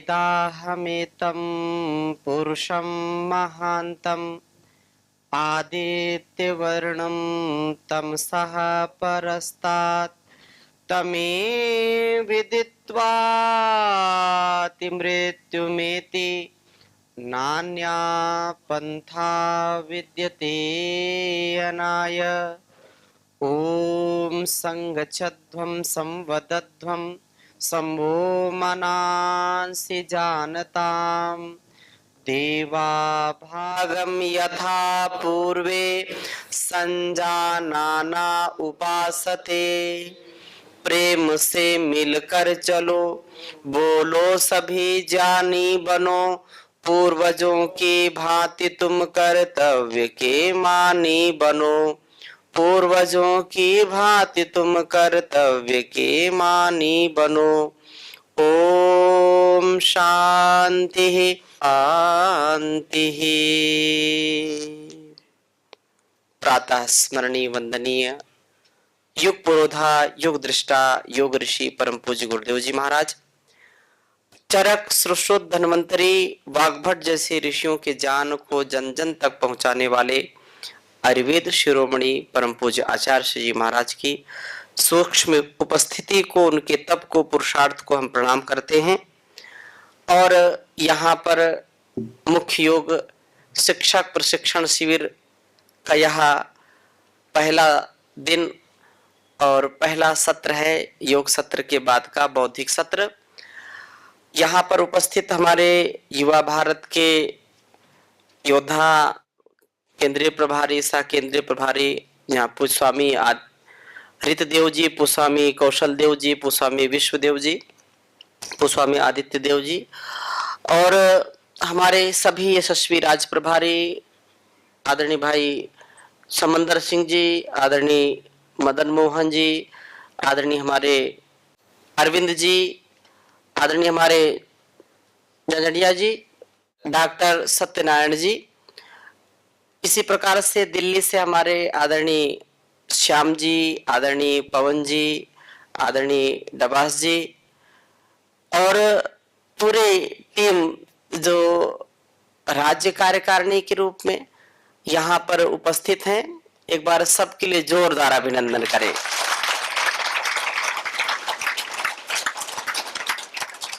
वेदाहमेतं पुरुषं महान्तम् आदित्यवर्णं तमसः परस्तात् तमे विदित्वातिमृत्युमेति नान्या पन्था विद्यते अनाय। ॐ संगच्छध्वं संवदध्वं सम्भो मनांसि जानताम् देवा भागं यथा पूर्वे संजानाना उपासते। प्रेम से मिलकर चलो, बोलो सभी जानी बनो, पूर्वजों की भांति तुम कर्तव्य के मानी बनो, पूर्वजों की भांति तुम कर्तव्य के मानी बनो। ओम शांति शांति। प्रातः स्मरणीय वंदनीय युग पुरोधा युग दृष्टा योग ऋषि परम पूज्य गुरुदेव जी महाराज, चरक श्रुशोध धन्वंतरी वाग्भट जैसे ऋषियों के ज्ञान को जन जन तक पहुंचाने वाले आयुर्वेद शिरोमणि परम पूज्य आचार्य जी महाराज की सूक्ष्म उपस्थिति को, उनके तप को, पुरुषार्थ को हम प्रणाम करते हैं। और यहाँ पर मुख्य योग शिक्षक प्रशिक्षण शिविर का यह पहला दिन और पहला सत्र है, योग सत्र के बाद का बौद्धिक सत्र। यहाँ पर उपस्थित हमारे युवा भारत के योद्धा केंद्रीय प्रभारी, सह केंद्रीय प्रभारी यहाँ पूज्य स्वामी हरित देव जी, पूज्य स्वामी कौशल देव जी, पूज्य स्वामी विश्वदेव जी, पूज्य स्वामी आदित्य देव जी, और हमारे सभी यशस्वी राज प्रभारी आदरणीय भाई समंदर सिंह जी, आदरणीय मदन मोहन जी, आदरणीय हमारे अरविंद जी, आदरणीय हमारे जंजड़िया जी, डॉक्टर सत्यनारायण जी, इसी प्रकार से दिल्ली से हमारे आदरणीय श्याम जी, आदरणीय पवन जी, आदरणीय डबास जी, और पूरे टीम जो राज्य कार्यकारिणी के रूप में यहाँ पर उपस्थित हैं, एक बार सबके लिए जोरदार अभिनंदन करें।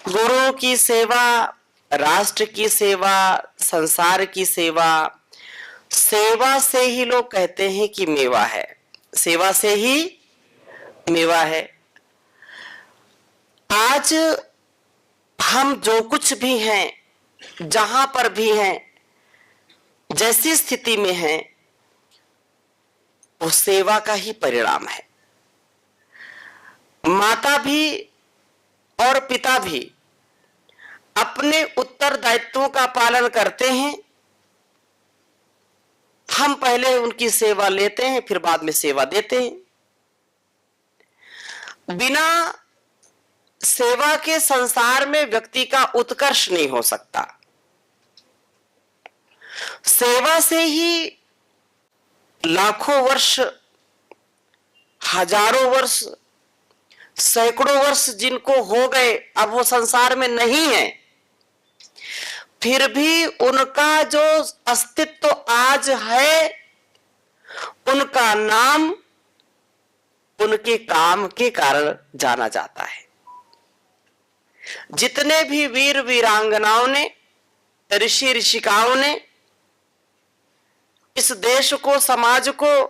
गुरु की सेवा, राष्ट्र की सेवा, संसार की सेवा, सेवा से ही लोग कहते हैं कि मेवा है, सेवा से ही मेवा है। आज हम जो कुछ भी हैं, जहां पर भी हैं, जैसी स्थिति में हैं, वो सेवा का ही परिणाम है। माता भी और पिता भी अपने उत्तरदायित्वों का पालन करते हैं। हम पहले उनकी सेवा लेते हैं, फिर बाद में सेवा देते हैं। बिना सेवा के संसार में व्यक्ति का उत्कर्ष नहीं हो सकता। सेवा से ही लाखों वर्ष, हजारों वर्ष, सैकड़ों वर्ष जिनको हो गए, अब वो संसार में नहीं है, फिर भी उनका जो अस्तित्व आज है, उनका नाम उनके काम के कारण जाना जाता है। जितने भी वीर वीरांगनाओं ने, ऋषि ऋषिकाओं ने इस देश को, समाज को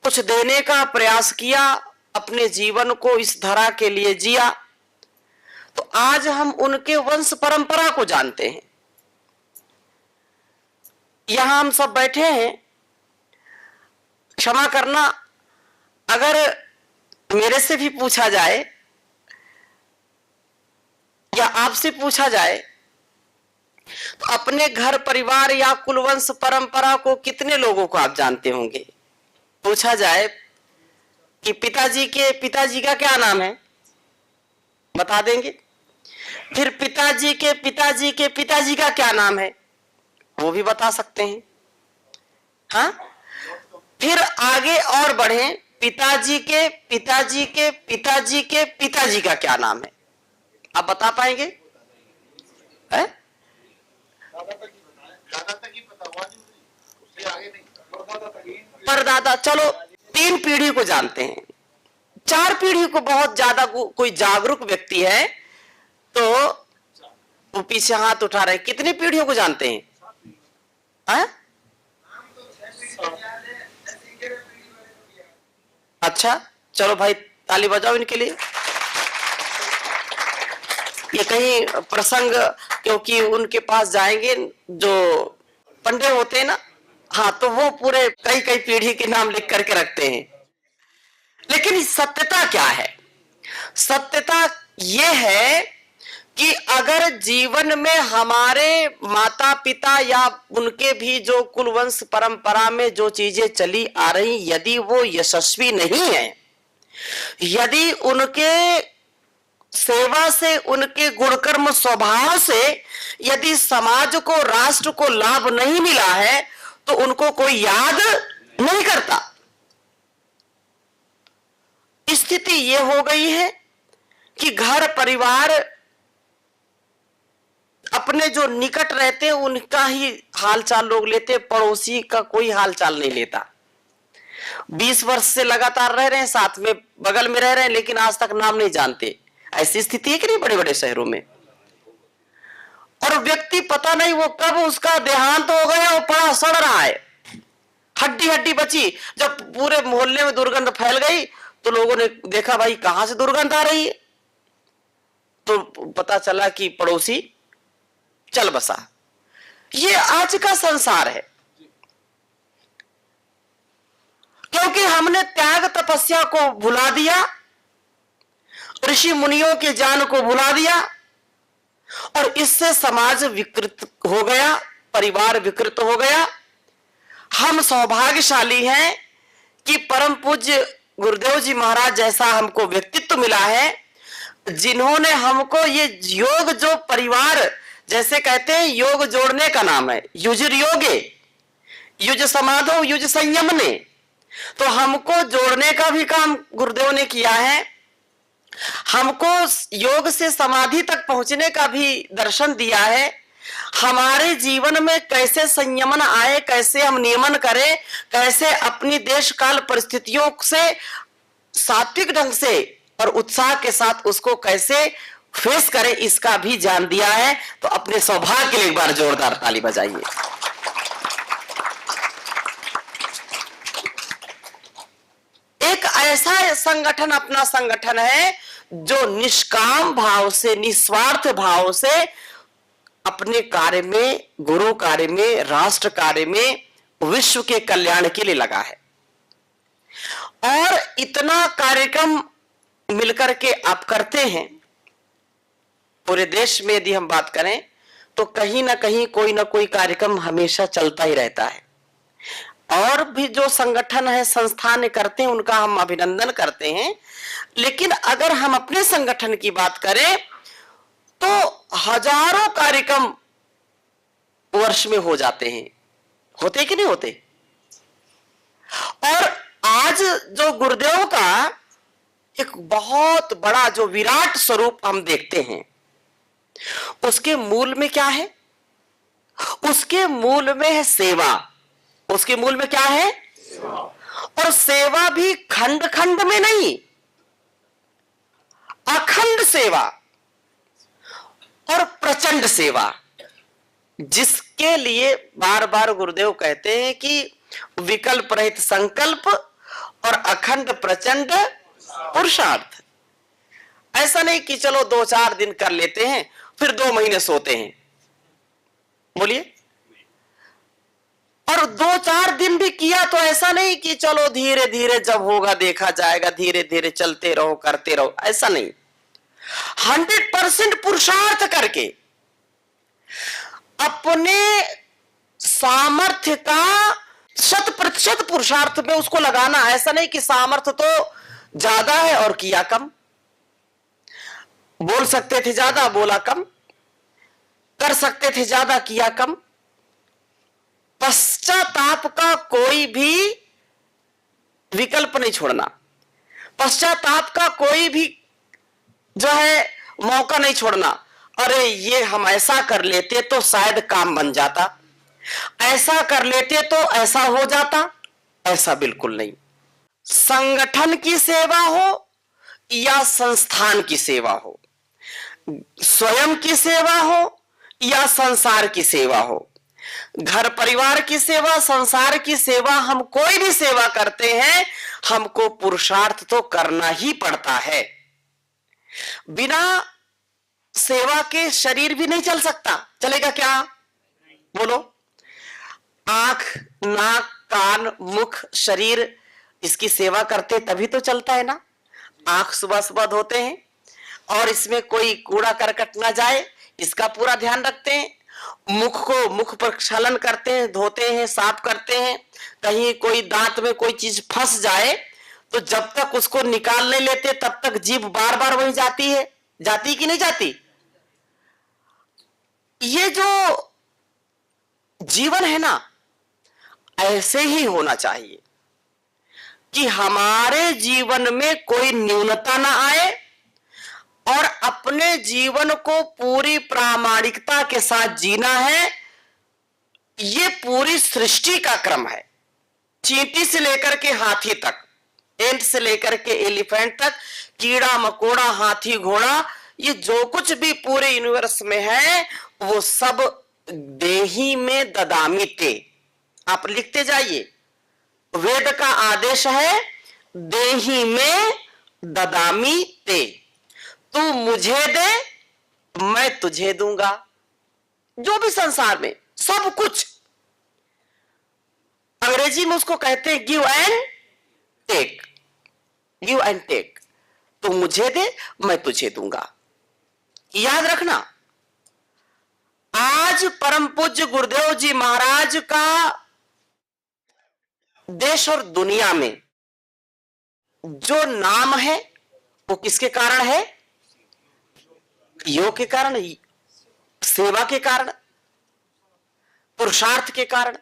कुछ देने का प्रयास किया, अपने जीवन को इस धरा के लिए जिया, तो आज हम उनके वंश परंपरा को जानते हैं। यहां हम सब बैठे हैं, क्षमा करना, अगर मेरे से भी पूछा जाए या आपसे पूछा जाए तो अपने घर परिवार या कुलवंश परंपरा को कितने लोगों को आप जानते होंगे? पूछा जाए कि पिताजी का क्या नाम है, बता देंगे? फिर पिताजी के पिताजी का क्या नाम है, वो भी बता सकते हैं। हाँ, फिर आगे और बढ़े, पिताजी के पिताजी के पिताजी के पिताजी का क्या नाम है, आप बता पाएंगे? है? परदादा, चलो 3 पीढ़ी को जानते हैं। 4 पीढ़ी को बहुत ज्यादा कोई जागरूक व्यक्ति है तो वो पीछे हाथ उठा रहे हैं। कितनी पीढ़ियों को जानते हैं? है? अच्छा, चलो भाई ताली बजाओ इनके लिए। ये कहीं प्रसंग, क्योंकि उनके पास जाएंगे जो पंडे होते हैं ना, हाँ, तो वो पूरे कई कई पीढ़ी के नाम लिख करके रखते हैं। लेकिन सत्यता क्या है? सत्यता ये है कि अगर जीवन में हमारे माता पिता या उनके भी जो कुलवंश परंपरा में जो चीजें चली आ रही, यदि वो यशस्वी नहीं है, यदि उनके सेवा से, उनके गुणकर्म स्वभाव से यदि समाज को, राष्ट्र को लाभ नहीं मिला है, तो उनको कोई याद नहीं करता। स्थिति ये हो गई है कि घर परिवार अपने जो निकट रहते हैं उनका ही हालचाल लोग लेते, पड़ोसी का कोई हालचाल नहीं लेता। 20 वर्ष से लगातार रह रहे हैं, साथ में बगल में रह रहे हैं, लेकिन आज तक नाम नहीं जानते। ऐसी स्थिति है कि नहीं बड़े बड़े शहरों में? और व्यक्ति पता नहीं वो कब उसका देहांत हो गया, वो पड़ा सड़ रहा है, हड्डी हड्डी बची। जब पूरे मोहल्ले में दुर्गंध फैल गई तो लोगों ने देखा भाई कहां से दुर्गंध आ रही है, तो पता चला कि पड़ोसी चल बसा। ये आज का संसार है, क्योंकि हमने त्याग तपस्या को भुला दिया, ऋषि मुनियों के ज्ञान को भुला दिया, और इससे समाज विकृत हो गया, परिवार विकृत हो गया। हम सौभाग्यशाली हैं कि परम पूज्य गुरुदेव जी महाराज जैसा हमको व्यक्तित्व मिला है, जिन्होंने हमको ये योग, जो परिवार जैसे कहते हैं योग जोड़ने का नाम है, युजुर योगे, युज समाधो युज संयम ने, तो हमको जोड़ने का भी काम गुरुदेव ने किया है। हमको योग से समाधि तक पहुंचने का भी दर्शन दिया है। हमारे जीवन में कैसे संयमन आए, कैसे हम नियमन करें, कैसे अपनी देश काल परिस्थितियों से सात्विक ढंग से और उत्साह के साथ उसको कैसे फेस करें, इसका भी जान दिया है। तो अपने सौभाग्य के लिए एक बार जोरदार ताली बजाइए। एक ऐसा संगठन, अपना संगठन है जो निष्काम भाव से, निस्वार्थ भाव से अपने कार्य में, गुरु कार्य में, राष्ट्र कार्य में, विश्व के कल्याण के लिए लगा है। और इतना कार्यक्रम मिलकर के आप करते हैं। पूरे देश में यदि हम बात करें तो कहीं ना कहीं कोई ना कोई कार्यक्रम हमेशा चलता ही रहता है। और भी जो संगठन है, संस्थान करते हैं, उनका हम अभिनंदन करते हैं। लेकिन अगर हम अपने संगठन की बात करें तो हजारों कार्यक्रम वर्ष में हो जाते हैं। होते कि नहीं होते? और आज जो गुरुदेव का एक बहुत बड़ा जो विराट स्वरूप हम देखते हैं, उसके मूल में क्या है? उसके मूल में है सेवा। उसके मूल में क्या है? और सेवा भी खंड खंड में नहीं, अखंड सेवा और प्रचंड सेवा, जिसके लिए बार बार गुरुदेव कहते हैं कि विकल्प रहित संकल्प और अखंड प्रचंड पुरुषार्थ। ऐसा नहीं कि चलो 2-4 दिन कर लेते हैं फिर 2 महीने सोते हैं। बोलिए। और 2-4 दिन भी किया तो ऐसा नहीं कि चलो धीरे धीरे जब होगा देखा जाएगा, धीरे धीरे चलते रहो, करते रहो, ऐसा नहीं। 100% पुरुषार्थ करके अपने सामर्थ्य का 100% पुरुषार्थ में उसको लगाना। ऐसा नहीं कि सामर्थ्य तो ज्यादा है और किया कम, बोल सकते थे ज्यादा, बोला कम, कर सकते थे ज्यादा, किया कम। पश्चाताप का कोई भी विकल्प नहीं छोड़ना। पश्चाताप का कोई भी जो है मौका नहीं छोड़ना। अरे ये हम ऐसा कर लेते तो शायद काम बन जाता, ऐसा कर लेते तो ऐसा हो जाता, ऐसा बिल्कुल नहीं। संगठन की सेवा हो या संस्थान की सेवा हो, स्वयं की सेवा हो या संसार की सेवा हो, घर परिवार की सेवा, संसार की सेवा, हम कोई भी सेवा करते हैं हमको पुरुषार्थ तो करना ही पड़ता है। बिना सेवा के शरीर भी नहीं चल सकता। चलेगा क्या? बोलो। आंख, नाक, कान, मुख, शरीर, इसकी सेवा करते तभी तो चलता है ना। आंख सुबह सुबह धोते हैं और इसमें कोई कूड़ा करकट ना जाए, इसका पूरा ध्यान रखते हैं। मुख को मुख प्रक्षालन करते हैं, धोते हैं, साफ करते हैं। कहीं कोई दांत में कोई चीज फंस जाए तो जब तक उसको निकाल नहीं लेते तब तक जीभ बार बार वही जाती है। जाती कि नहीं जाती? ये जो जीवन है ना, ऐसे ही होना चाहिए कि हमारे जीवन में कोई न्यूनता ना आए और अपने जीवन को पूरी प्रामाणिकता के साथ जीना है। ये पूरी सृष्टि का क्रम है, चींटी से लेकर के हाथी तक, एंट से लेकर के एलिफेंट तक, कीड़ा मकोड़ा, हाथी घोड़ा, ये जो कुछ भी पूरे यूनिवर्स में है वो सब देही में ददामी ते। आप लिखते जाइए, वेद का आदेश है देही में ददामी ते। तू मुझे दे मैं तुझे दूंगा। जो भी संसार में सब कुछ, अंग्रेजी में उसको कहते हैं give and take, give and take. तू मुझे दे मैं तुझे दूंगा। याद रखना, आज परम पूज्य गुरुदेव जी महाराज का देश और दुनिया में जो नाम है वो किसके कारण है? योग के कारण, सेवा के कारण, पुरुषार्थ के कारण।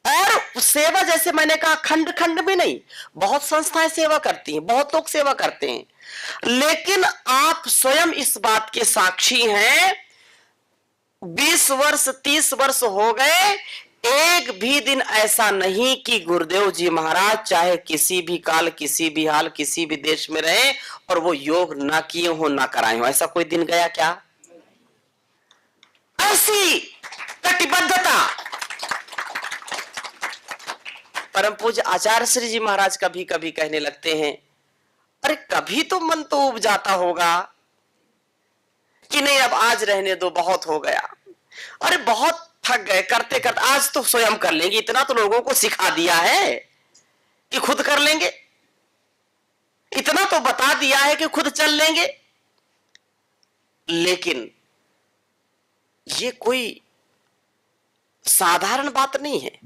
और सेवा जैसे मैंने कहा खंड खंड में नहीं, बहुत संस्थाएं सेवा करती हैं, बहुत लोग सेवा करते हैं, लेकिन आप स्वयं इस बात के साक्षी हैं 20 वर्ष 30 वर्ष हो गए, एक भी दिन ऐसा नहीं कि गुरुदेव जी महाराज चाहे किसी भी काल, किसी भी हाल, किसी भी देश में रहे और वो योग ना किए हो, ना कराए हो। ऐसा कोई दिन गया क्या? ऐसी कटिबद्धता परम पूज्य आचार्य श्री जी महाराज कभी कभी कहने लगते हैं, अरे कभी तो मन तो उब जाता होगा कि नहीं अब आज रहने दो, बहुत हो गया, अरे बहुत थक गए करते करते, आज तो स्वयं कर लेंगे, इतना तो लोगों को सिखा दिया है कि खुद कर लेंगे, इतना तो बता दिया है कि खुद चल लेंगे। लेकिन ये कोई साधारण बात नहीं है।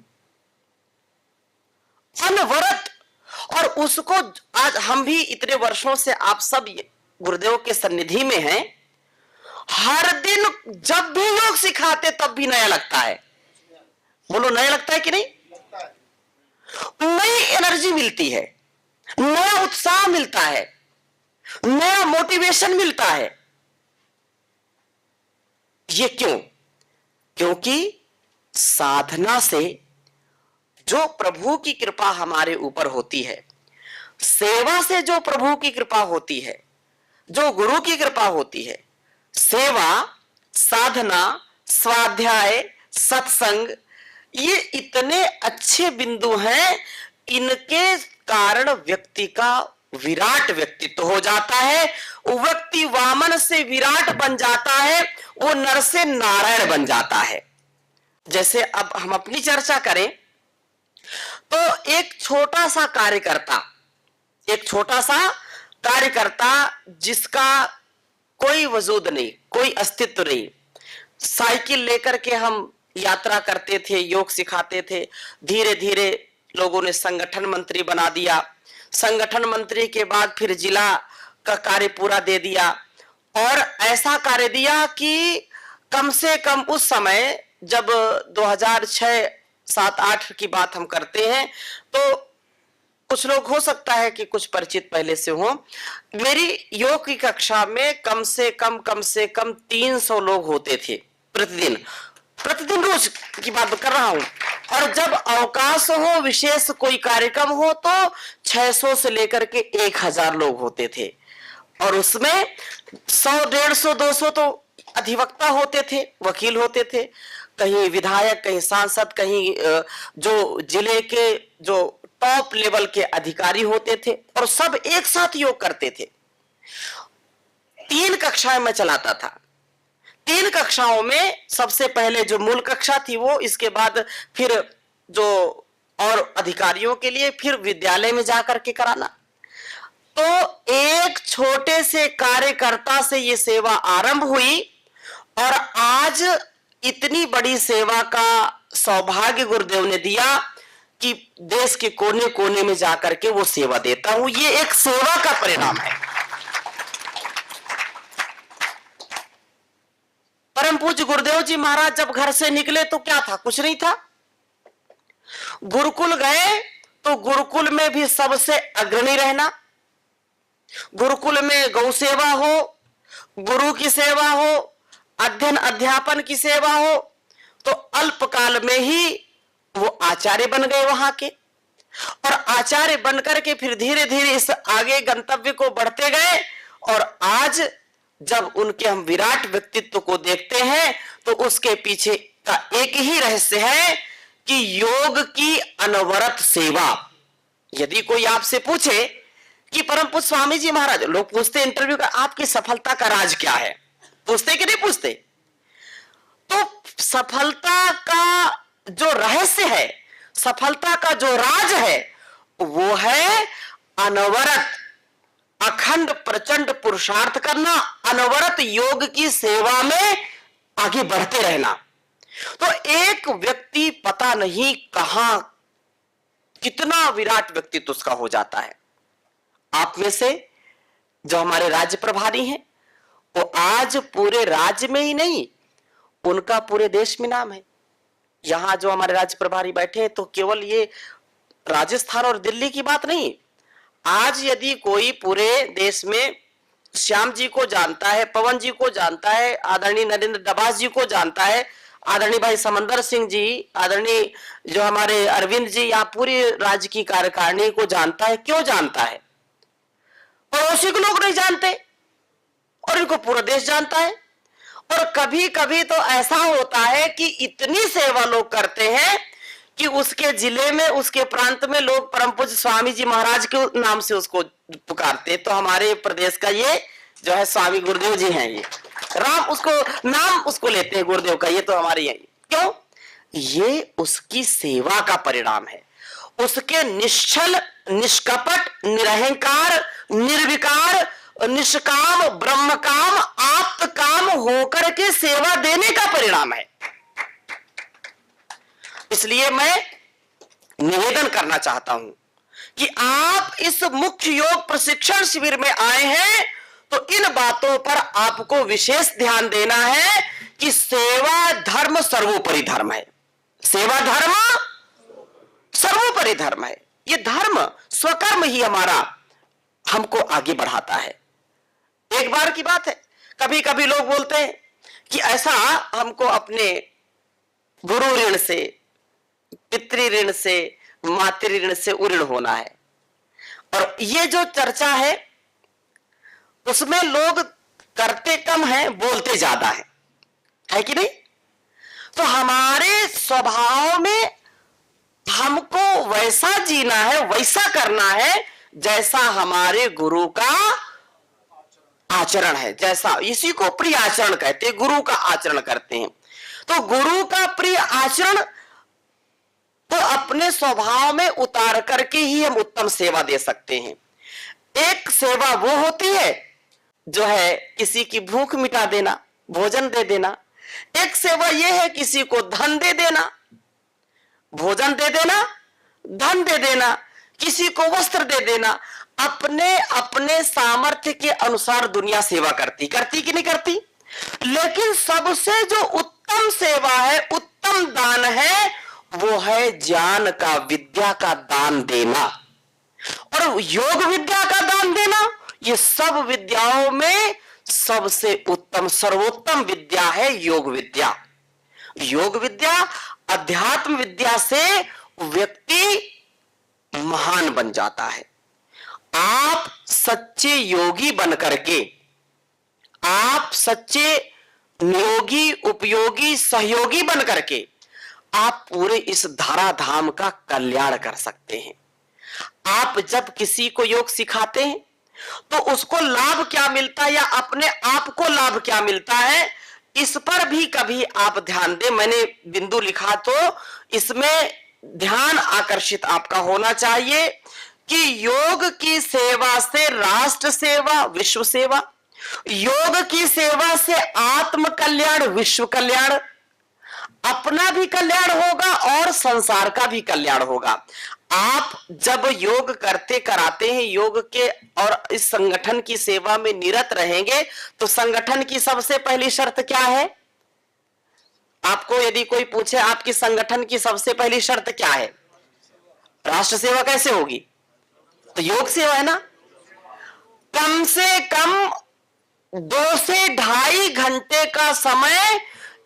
अनवरत, और उसको आज हम भी इतने वर्षों से आप सब गुरुदेव के सन्निधि में हैं, हर दिन जब भी योग सिखाते तब भी नया लगता है। बोलो नया लगता है कि नहीं? नई एनर्जी मिलती है, नया उत्साह मिलता है, नया मोटिवेशन मिलता है। ये क्यों? क्योंकि साधना से जो प्रभु की कृपा हमारे ऊपर होती है, सेवा से जो प्रभु की कृपा होती है, जो गुरु की कृपा होती है, सेवा, साधना, स्वाध्याय, सत्संग, ये इतने अच्छे बिंदु हैं, इनके कारण व्यक्ति का विराट व्यक्तित्व हो जाता है। वो व्यक्ति वामन से विराट बन जाता है, वो नर से नारायण बन जाता है। जैसे अब हम अपनी चर्चा करें तो एक छोटा सा कार्यकर्ता जिसका कोई वजूद नहीं, कोई अस्तित्व नहीं, साइकिल लेकर के हम यात्रा करते थे, योग सिखाते थे, धीरे धीरे लोगों ने संगठन मंत्री बना दिया, संगठन मंत्री के बाद फिर जिला का कार्य पूरा दे दिया, और ऐसा कार्य दिया कि कम से कम उस समय जब 2006-7-8 की बात हम करते हैं तो कुछ लोग हो सकता है कि कुछ परिचित पहले से हो। मेरी योग की कक्षा में कम से कम 300 लोग होते थे प्रतिदिन। प्रतिदिन रोज की बात कर रहा हूं। और जब अवकाश हो, विशेष कोई कार्यक्रम हो, तो 600 से लेकर के 1000 लोग होते थे। और उसमें 100, 150, 200 तो अधिवक्ता होते थे, वकील होते थे, कहीं विधायक, कहीं सांसद, कहीं जो जिले के जो टॉप लेवल के अधिकारी होते थे, और सब एक साथ योग करते थे। 3 कक्षाएं मैं चलाता था। 3 कक्षाओं में सबसे पहले जो मूल कक्षा थी वो, इसके बाद फिर जो और अधिकारियों के लिए फिर विद्यालय में जाकर के कराना। तो एक छोटे से कार्यकर्ता से ये सेवा आरंभ हुई और आज इतनी बड़ी सेवा का सौभाग्य गुरुदेव ने दिया कि देश के कोने कोने में जाकर के वो सेवा देता हूं। ये एक सेवा का परिणाम है। परम पूज्य गुरुदेव जी महाराज जब घर से निकले तो क्या था? कुछ नहीं था। गुरुकुल गए तो गुरुकुल में भी सबसे अग्रणी रहना, गुरुकुल में गौ सेवा हो, गुरु की सेवा हो, अध्ययन अध्यापन की सेवा हो, तो अल्पकाल में ही वो आचार्य बन गए वहां के। और आचार्य बनकर के फिर धीरे धीरे इस आगे गंतव्य को बढ़ते गए। और आज जब उनके हम विराट व्यक्तित्व को देखते हैं तो उसके पीछे का एक ही रहस्य है कि योग की अनवरत सेवा। यदि कोई आपसे पूछे कि परम पूज्य स्वामी जी महाराज, लोग पूछते इंटरव्यू का, आपकी सफलता का राज क्या है? पूछते कि नहीं पूछते? तो सफलता का जो रहस्य है, सफलता का जो राज है, वो है अनवरत अखंड प्रचंड पुरुषार्थ करना, अनवरत योग की सेवा में आगे बढ़ते रहना। तो एक व्यक्ति पता नहीं कहां कितना विराट व्यक्तित्व उसका हो जाता है। आप में से जो हमारे राज्य प्रभारी हैं, वो आज पूरे राज्य में ही नहीं, उनका पूरे देश में नाम है। यहां जो हमारे राज्य प्रभारी बैठे हैं तो केवल ये राजस्थान और दिल्ली की बात नहीं। आज यदि कोई पूरे देश में श्याम जी को जानता है, पवन जी को जानता है, आदरणीय नरेंद्र डबास जी को जानता है, आदरणीय भाई समंदर सिंह जी, आदरणीय जो हमारे अरविंद जी, या पूरी राज्य की कार्यकारिणी को जानता है। क्यों जानता है? पड़ोसी को लोग नहीं जानते और इनको पूरा देश जानता है। और कभी कभी तो ऐसा होता है कि इतनी सेवा लोग करते हैं कि उसके जिले में, उसके प्रांत में लोग परम पूज्य स्वामी जी महाराज के नाम से उसको पुकारते। तो हमारे प्रदेश का ये जो है स्वामी गुरुदेव जी हैं, ये राम उसको नाम उसको लेते हैं गुरुदेव का। ये तो हमारे यही क्यों? ये उसकी सेवा का परिणाम है। उसके निश्चल, निष्कपट, निरहंकार, निर्विकार, निष्काम, ब्रह्म काम, आप्त काम होकर के सेवा देने का परिणाम है। इसलिए मैं निवेदन करना चाहता हूं कि आप इस मुख्य योग प्रशिक्षण शिविर में आए हैं तो इन बातों पर आपको विशेष ध्यान देना है कि सेवा धर्म सर्वोपरि धर्म है। सेवा धर्म सर्वोपरि धर्म है। ये धर्म स्वकर्म ही हमारा हमको आगे बढ़ाता है। एक बार की बात है, कभी कभी लोग बोलते हैं कि ऐसा हमको अपने गुरु ऋण से, पितृ ऋण से, मातृ ऋण से उऋण होना है। और ये जो चर्चा है उसमें लोग करते कम हैं, बोलते ज्यादा है कि नहीं? तो हमारे स्वभाव में हमको वैसा जीना है, वैसा करना है जैसा हमारे गुरु का आचरण है। जैसा इसी को प्रिय आचरण कहते हैं, गुरु का आचरण करते हैं। तो गुरु का प्रिय आचरण तो अपने स्वभाव में उतार करके ही हम उत्तम सेवा दे सकते हैं। एक सेवा वो होती है जो है किसी की भूख मिटा देना, भोजन दे देना। एक सेवा यह है किसी को धन दे देना, भोजन दे देना, धन दे देना, किसी को वस्त्र दे देना। अपने अपने सामर्थ्य के अनुसार दुनिया सेवा करती कि नहीं करती? लेकिन सबसे जो उत्तम सेवा है, उत्तम दान है, वो है ज्ञान का, विद्या का दान देना। और योग विद्या का दान देना, ये सब विद्याओं में सबसे उत्तम सर्वोत्तम विद्या है योग विद्या। योग विद्या अध्यात्म विद्या से व्यक्ति महान बन जाता है। आप सच्चे योगी बनकर के, आप सच्चे नियोगी उपयोगी सहयोगी बनकर के आप पूरे इस धराधाम का कल्याण कर सकते हैं। आप जब किसी को योग सिखाते हैं तो उसको लाभ क्या मिलता है या अपने आप को लाभ क्या मिलता है, इस पर भी कभी आप ध्यान दें। मैंने बिंदु लिखा तो इसमें ध्यान आकर्षित आपका होना चाहिए कि योग की सेवा से राष्ट्र सेवा, विश्व सेवा, योग की सेवा से आत्म कल्याण, विश्व कल्याण, अपना भी कल्याण होगा और संसार का भी कल्याण होगा। आप जब योग करते कराते हैं योग के और इस संगठन की सेवा में निरत रहेंगे तो संगठन की सबसे पहली शर्त क्या है? आपको यदि कोई पूछे आपकी संगठन की सबसे पहली शर्त क्या है, राष्ट्र सेवा कैसे होगी? तो योग सेवा है ना। कम से कम 2 से 2.5 घंटे का समय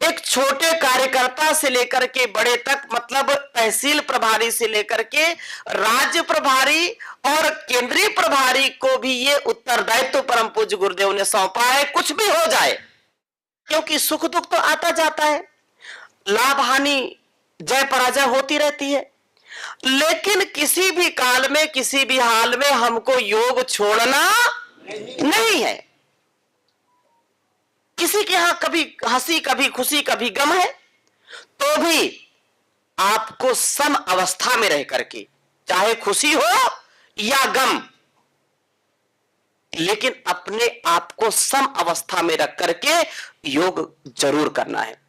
एक छोटे कार्यकर्ता से लेकर के बड़े तक, मतलब तहसील प्रभारी से लेकर के राज्य प्रभारी और केंद्रीय प्रभारी को भी ये उत्तरदायित्व परम पूज्य गुरुदेव ने सौंपा है। कुछ भी हो जाए, क्योंकि सुख दुख तो आता जाता है, लाभ हानि जय पराजय होती रहती है, लेकिन किसी भी काल में किसी भी हाल में हमको योग छोड़ना नहीं है। किसी के यहां कभी हंसी कभी खुशी कभी गम है, तो भी आपको सम अवस्था में रह करके, चाहे खुशी हो या गम, लेकिन अपने आप को सम अवस्था में रख करके योग जरूर करना है।